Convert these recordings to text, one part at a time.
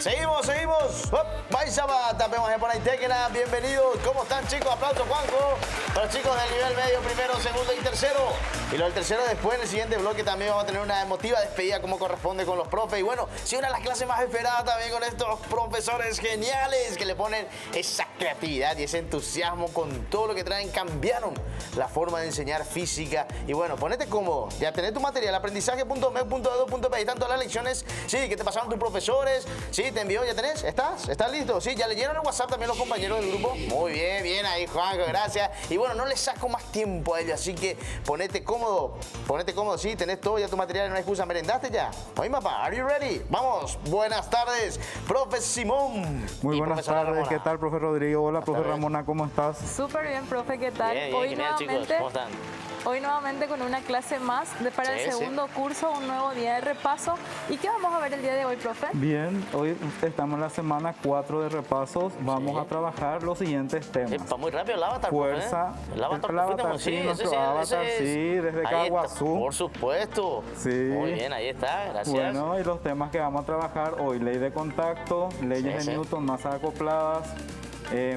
Seguimos. Baizaba, tapemos por ahí, Tequena, bienvenidos. ¿Cómo están, chicos? Aplauso, Juanjo. Para los chicos del nivel medio, primero, segundo y tercero. Y lo del tercero después, en el siguiente bloque, también vamos a tener una emotiva despedida como corresponde con los profes. Y bueno, si una de las clases más esperadas también con estos profesores geniales que le ponen esa creatividad y ese entusiasmo con todo lo que traen. Cambiaron la forma de enseñar física. Y bueno, ponete cómodo. Ya tenés tu material, aprendizaje.med.edu.pe. Están todas las lecciones, sí, que te pasaron tus profesores. Sí, te envió, ¿ya tenés? ¿Estás listo? Sí, ¿ya leyeron el WhatsApp también los compañeros del grupo? Muy bien, bien ahí, Juanjo, gracias. Y bueno, no les saco más tiempo a ellos, así que ponete cómodo, sí, tenés todo ya tu material, no hay excusa. ¿Merendaste ya? Oye, papá, ¿are you ready? Vamos, buenas tardes, profe Simón. Muy buenas tardes, Ramona. ¿Qué tal, profe Rodrigo? Hola, profe Ramona, ¿cómo estás? Súper bien, profe, ¿qué tal? Bien, genial, chicos, ¿cómo están? Hoy nuevamente con una clase más para el segundo curso, un nuevo día de repaso. ¿Y qué vamos a ver el día de hoy, profe? Bien, hoy estamos en la semana 4 de repasos. Vamos a trabajar los siguientes temas. Va muy rápido el avatar, fuerza, el avatar, nuestro avatar, desde Caguazú. Por supuesto. Sí. Muy bien, ahí está, gracias. Bueno, y los temas que vamos a trabajar hoy, ley de contacto, leyes de Newton, masas acopladas,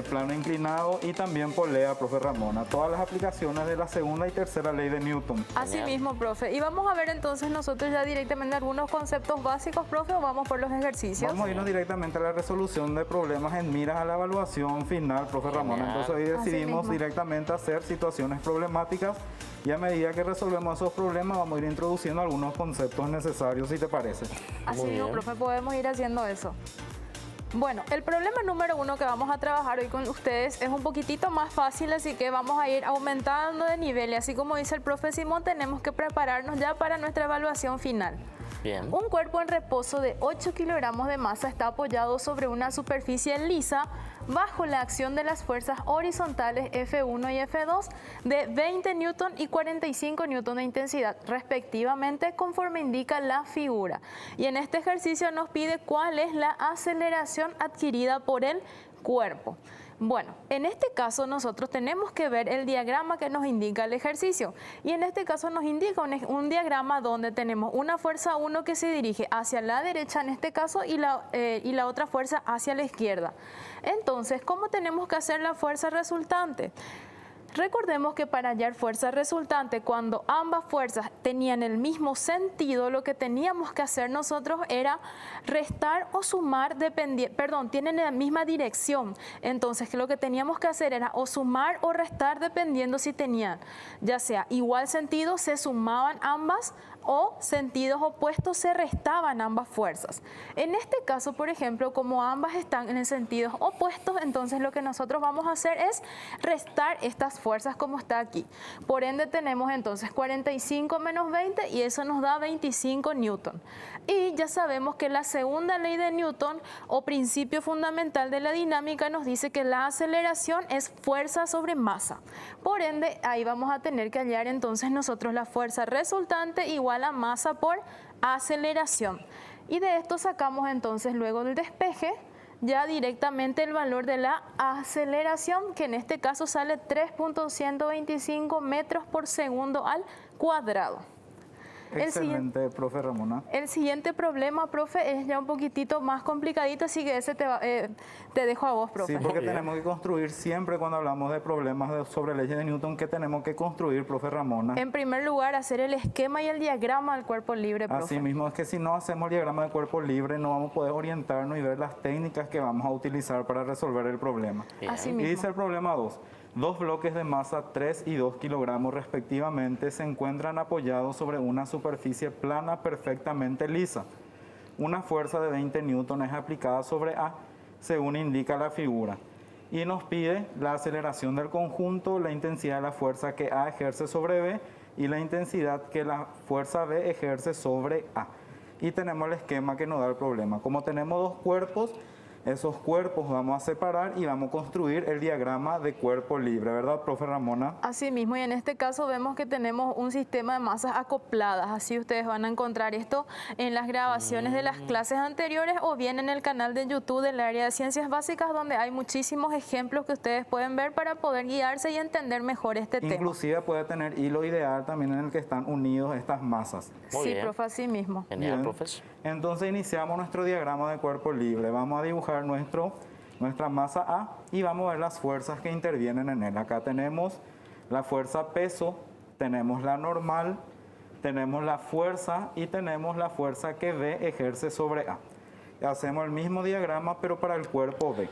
plano inclinado y también polea, profe Ramona. Todas las aplicaciones de la segunda y tercera ley de Newton. Así mismo, profe. Y vamos a ver entonces nosotros ya directamente algunos conceptos básicos, profe, o vamos por los ejercicios. Vamos a irnos directamente a la resolución de problemas en miras a la evaluación final, profe Ramona. Entonces hoy decidimos directamente hacer situaciones problemáticas y a medida que resolvemos esos problemas vamos a ir introduciendo algunos conceptos necesarios, si te parece. Así mismo, profe, podemos ir haciendo eso. Bueno, el problema número 1 que vamos a trabajar hoy con ustedes es un poquitito más fácil, así que vamos a ir aumentando de nivel y así como dice el profe Simón, tenemos que prepararnos ya para nuestra evaluación final. Bien. Un cuerpo en reposo de 8 kilogramos de masa está apoyado sobre una superficie lisa bajo la acción de las fuerzas horizontales F1 y F2 de 20 newton y 45 newton de intensidad respectivamente conforme indica la figura. Y en este ejercicio nos pide cuál es la aceleración adquirida por el cuerpo. Bueno, en este caso nosotros tenemos que ver el diagrama que nos indica el ejercicio y en este caso nos indica un diagrama donde tenemos una fuerza 1 que se dirige hacia la derecha en este caso y la otra fuerza hacia la izquierda. Entonces, ¿cómo tenemos que hacer la fuerza resultante? Recordemos que para hallar fuerza resultante, cuando ambas fuerzas tenían el mismo sentido, lo que teníamos que hacer nosotros era restar o sumar, tienen la misma dirección. Entonces, lo que teníamos que hacer era o sumar o restar dependiendo si tenían, ya sea igual sentido, se sumaban ambas, o sentidos opuestos se restaban ambas fuerzas. En este caso, por ejemplo, como ambas están en sentidos opuestos, entonces lo que nosotros vamos a hacer es restar estas fuerzas como está aquí. Por ende tenemos entonces 45 menos 20 y eso nos da 25 newton. Y ya sabemos que la segunda ley de Newton o principio fundamental de la dinámica nos dice que la aceleración es fuerza sobre masa. Por ende, ahí vamos a tener que hallar entonces nosotros la fuerza resultante igual a masa por aceleración. Y de esto sacamos entonces luego del despeje ya directamente el valor de la aceleración, que en este caso sale 3.125 metros por segundo al cuadrado. Excelente, profe Ramona. El siguiente problema, profe, es ya un poquitito más complicadito, así que ese te dejo a vos, profe. Sí, porque tenemos que construir siempre cuando hablamos de problemas sobre leyes de Newton, ¿qué tenemos que construir, profe Ramona? En primer lugar, hacer el esquema y el diagrama del cuerpo libre, profe. Así mismo, es que si no hacemos el diagrama del cuerpo libre, no vamos a poder orientarnos y ver las técnicas que vamos a utilizar para resolver el problema. Así Y mismo. dice el problema 2. Dos bloques de masa 3 y 2 kilogramos respectivamente se encuentran apoyados sobre una superficie plana perfectamente lisa. Una fuerza de 20 newton es aplicada sobre A, según indica la figura. Y nos pide la aceleración del conjunto, la intensidad de la fuerza que A ejerce sobre B y la intensidad que la fuerza B ejerce sobre A. Y tenemos el esquema que nos da el problema. Como tenemos dos cuerpos, esos cuerpos vamos a separar y vamos a construir el diagrama de cuerpo libre, ¿verdad, profe Ramona? Así mismo, y en este caso vemos que tenemos un sistema de masas acopladas, así ustedes van a encontrar esto en las grabaciones de las clases anteriores o bien en el canal de YouTube del área de Ciencias Básicas, donde hay muchísimos ejemplos que ustedes pueden ver para poder guiarse y entender mejor este tema. Inclusive puede tener hilo ideal también en el que están unidos estas masas. Sí, profe, así mismo. Genial, profesor. Entonces iniciamos nuestro diagrama de cuerpo libre. Vamos a dibujar nuestra masa A y vamos a ver las fuerzas que intervienen en él. Acá tenemos la fuerza peso, tenemos la normal, tenemos la fuerza y tenemos la fuerza que B ejerce sobre A. Y hacemos el mismo diagrama pero para el cuerpo B.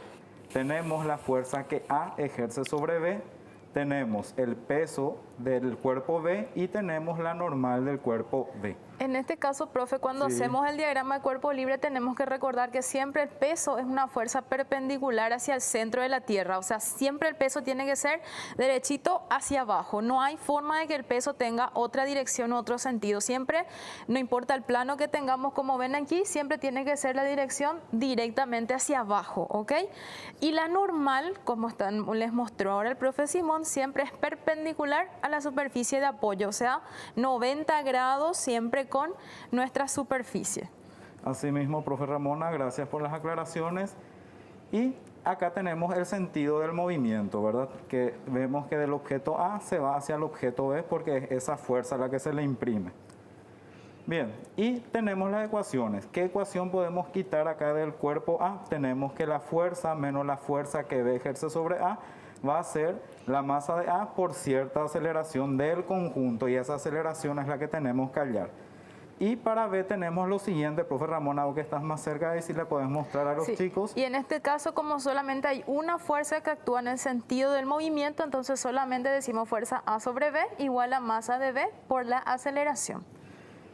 Tenemos la fuerza que A ejerce sobre B, tenemos el peso del cuerpo B y tenemos la normal del cuerpo B. En este caso, profe, cuando hacemos el diagrama de cuerpo libre tenemos que recordar que siempre el peso es una fuerza perpendicular hacia el centro de la Tierra. O sea, siempre el peso tiene que ser derechito hacia abajo. No hay forma de que el peso tenga otra dirección u otro sentido. Siempre, no importa el plano que tengamos, como ven aquí, siempre tiene que ser la dirección directamente hacia abajo, ¿ok? Y la normal, como les mostró ahora el profe Simón, siempre es perpendicular a la superficie de apoyo. O sea, 90 grados siempre con nuestra superficie. Asimismo, profe Ramona, gracias por las aclaraciones. Y acá tenemos el sentido del movimiento, ¿verdad? Que vemos que del objeto A se va hacia el objeto B porque es esa fuerza la que se le imprime. Bien, y tenemos las ecuaciones. ¿Qué ecuación podemos quitar acá del cuerpo A? Tenemos que la fuerza menos la fuerza que B ejerce sobre A va a ser la masa de A por cierta aceleración del conjunto, y esa aceleración es la que tenemos que hallar. Y para B tenemos lo siguiente, profe Ramón, algo que estás más cerca de si le podés mostrar a los chicos. Y en este caso, como solamente hay una fuerza que actúa en el sentido del movimiento, entonces solamente decimos fuerza A sobre B igual a masa de B por la aceleración.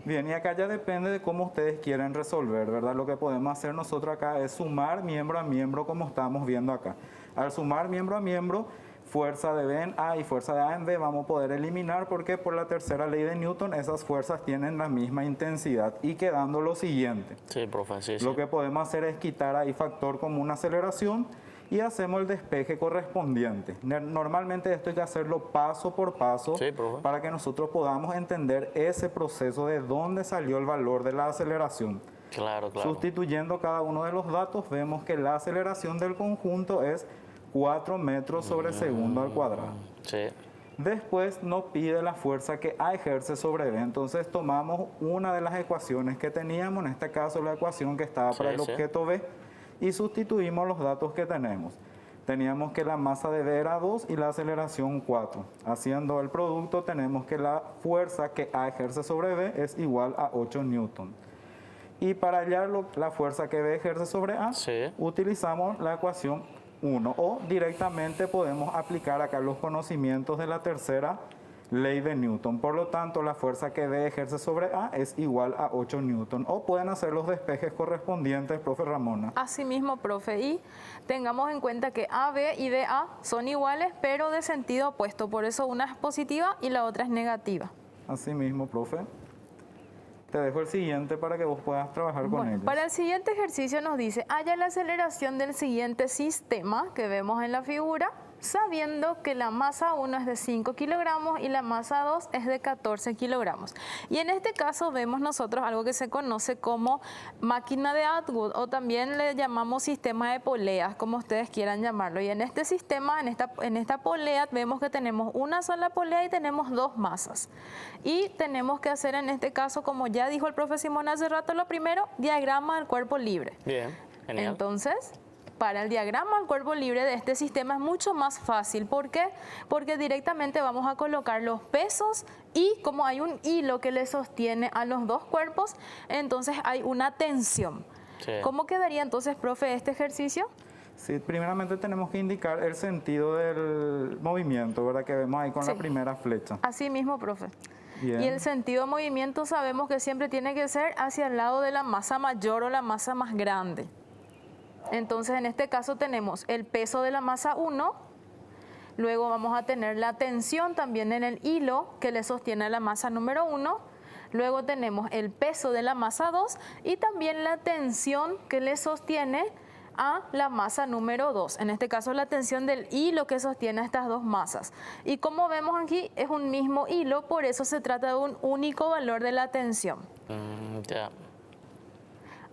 Bien, y acá ya depende de cómo ustedes quieren resolver, ¿verdad? Lo que podemos hacer nosotros acá es sumar miembro a miembro como estamos viendo acá. Al sumar miembro a miembro, fuerza de B en A y fuerza de A en B vamos a poder eliminar porque por la tercera ley de Newton esas fuerzas tienen la misma intensidad, y quedando lo siguiente. Sí, profe, sí. Lo que podemos hacer es quitar ahí factor común aceleración y hacemos el despeje correspondiente. Normalmente esto hay que hacerlo paso por paso para que nosotros podamos entender ese proceso de dónde salió el valor de la aceleración. Claro, claro. Sustituyendo cada uno de los datos, vemos que la aceleración del conjunto es 4 metros sobre segundo al cuadrado. Sí. Después nos pide la fuerza que A ejerce sobre B. Entonces tomamos una de las ecuaciones que teníamos, en este caso la ecuación que estaba para el objeto B, y sustituimos los datos que tenemos. Teníamos que la masa de B era 2 y la aceleración 4. Haciendo el producto tenemos que la fuerza que A ejerce sobre B es igual a 8 newton. Y para hallar la fuerza que B ejerce sobre A, utilizamos la ecuación 1, o directamente podemos aplicar acá los conocimientos de la tercera ley de Newton. Por lo tanto, la fuerza que B ejerce sobre A es igual a 8 newton. O pueden hacer los despejes correspondientes, profe Ramona. Así mismo, profe. Y tengamos en cuenta que AB y BA son iguales, pero de sentido opuesto. Por eso una es positiva y la otra es negativa. Así mismo, profe. Te dejo el siguiente para que vos puedas trabajar con ellos. Para el siguiente ejercicio nos dice, halla la aceleración del siguiente sistema que vemos en la figura, sabiendo que la masa 1 es de 5 kilogramos y la masa 2 es de 14 kilogramos. Y en este caso vemos nosotros algo que se conoce como máquina de Atwood, o también le llamamos sistema de poleas, como ustedes quieran llamarlo. Y en este sistema, en esta polea, vemos que tenemos una sola polea y tenemos dos masas. Y tenemos que hacer en este caso, como ya dijo el profe Simón hace rato, lo primero, diagrama del cuerpo libre. Bien, genial. Entonces, para el diagrama del cuerpo libre de este sistema es mucho más fácil. ¿Por qué? Porque directamente vamos a colocar los pesos y como hay un hilo que le sostiene a los dos cuerpos, entonces hay una tensión. ¿Cómo quedaría entonces, profe, este ejercicio? Sí, primeramente tenemos que indicar el sentido del movimiento, ¿verdad? Que vemos ahí con la primera flecha. Así mismo, profe. Bien. Y el sentido de movimiento sabemos que siempre tiene que ser hacia el lado de la masa mayor o la masa más grande. Entonces, en este caso tenemos el peso de la masa 1, luego vamos a tener la tensión también en el hilo que le sostiene a la masa número 1, luego tenemos el peso de la masa 2 y también la tensión que le sostiene a la masa número 2, en este caso la tensión del hilo que sostiene a estas dos masas. Y como vemos aquí es un mismo hilo, por eso se trata de un único valor de la tensión.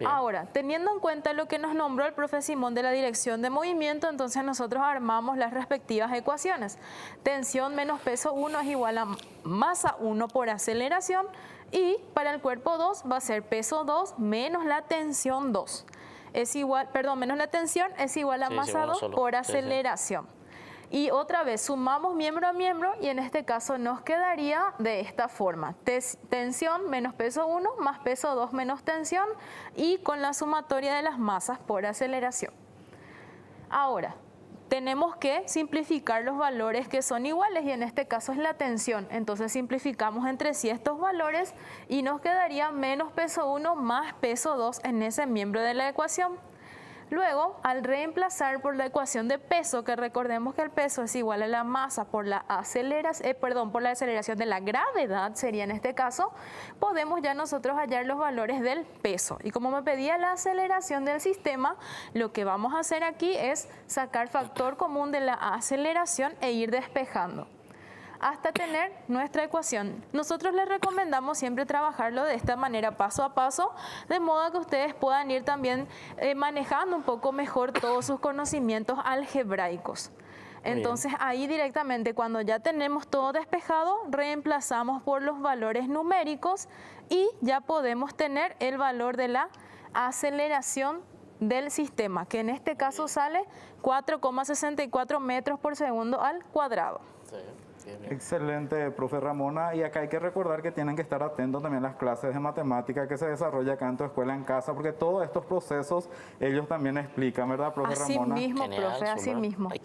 Ahora, teniendo en cuenta lo que nos nombró el profe Simón de la dirección de movimiento, entonces nosotros armamos las respectivas ecuaciones. Tensión menos peso 1 es igual a masa 1 por aceleración, Y para el cuerpo 2 va a ser peso 2 menos la tensión 2. Es igual, perdón, menos la tensión es igual a Sí, masa 2 solo. por Sí, aceleración. Y otra vez sumamos miembro a miembro y en este caso nos quedaría de esta forma. Tensión menos peso 1 más peso 2 menos tensión y con la sumatoria de las masas por aceleración. Ahora, tenemos que simplificar los valores que son iguales y en este caso es la tensión. Entonces simplificamos entre sí estos valores y nos quedaría menos peso 1 más peso 2 en ese miembro de la ecuación. Luego, al reemplazar por la ecuación de peso, que recordemos que el peso es igual a la masa por la aceleración de la gravedad, sería en este caso, podemos ya nosotros hallar los valores del peso. Y como me pedía la aceleración del sistema, lo que vamos a hacer aquí es sacar factor común de la aceleración e ir despejando hasta tener nuestra ecuación. Nosotros les recomendamos siempre trabajarlo de esta manera paso a paso, de modo que ustedes puedan ir también manejando un poco mejor todos sus conocimientos algebraicos. Entonces ahí directamente cuando ya tenemos todo despejado, reemplazamos por los valores numéricos y ya podemos tener el valor de la aceleración del sistema, que en este caso sale 4,64 metros por segundo al cuadrado. Sí. Excelente, profe Ramona. Y acá hay que recordar que tienen que estar atentos también a las clases de matemática que se desarrolla acá en tu escuela en casa, porque todos estos procesos ellos también explican, ¿verdad, profe Así Ramona? mismo, Genial, profe, así súper. mismo. Ay.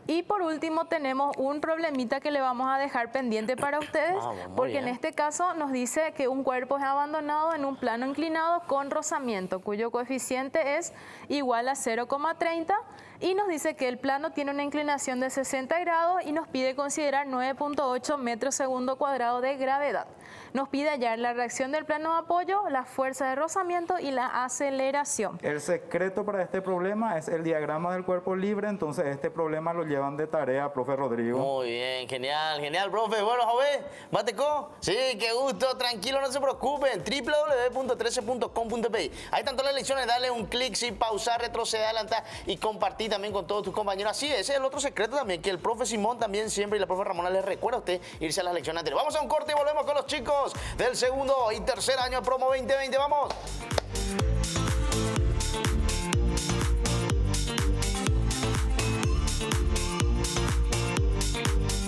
Y por último tenemos un problemita que le vamos a dejar pendiente para ustedes, Vamos, muy porque bien. en este caso nos dice que un cuerpo es abandonado en un plano inclinado con rozamiento, cuyo coeficiente es igual a 0,30 y nos dice que el plano tiene una inclinación de 60 grados y nos pide considerar 9,8 metros segundo cuadrado de gravedad. Nos pide hallar la reacción del plano de apoyo, la fuerza de rozamiento y la aceleración. El secreto para este problema es el diagrama del cuerpo libre, entonces este problema lo llevan de tarea, profe Rodrigo. Muy bien, genial, genial, profe. Bueno, joven, ¿Mateco? Sí, qué gusto, tranquilo, no se preocupen. www.13.com.pi. Ahí están todas las lecciones, dale un clic, sí, pausar, retroceder, adelantar y compartir también con todos tus compañeros. Así es, ese es el otro secreto también, que el profe Simón también siempre y la profe Ramona les recuerda a usted irse a las lecciones anteriores. Vamos a un corte y volvemos con los chicos del segundo y tercer año promo 2020. ¡Vamos!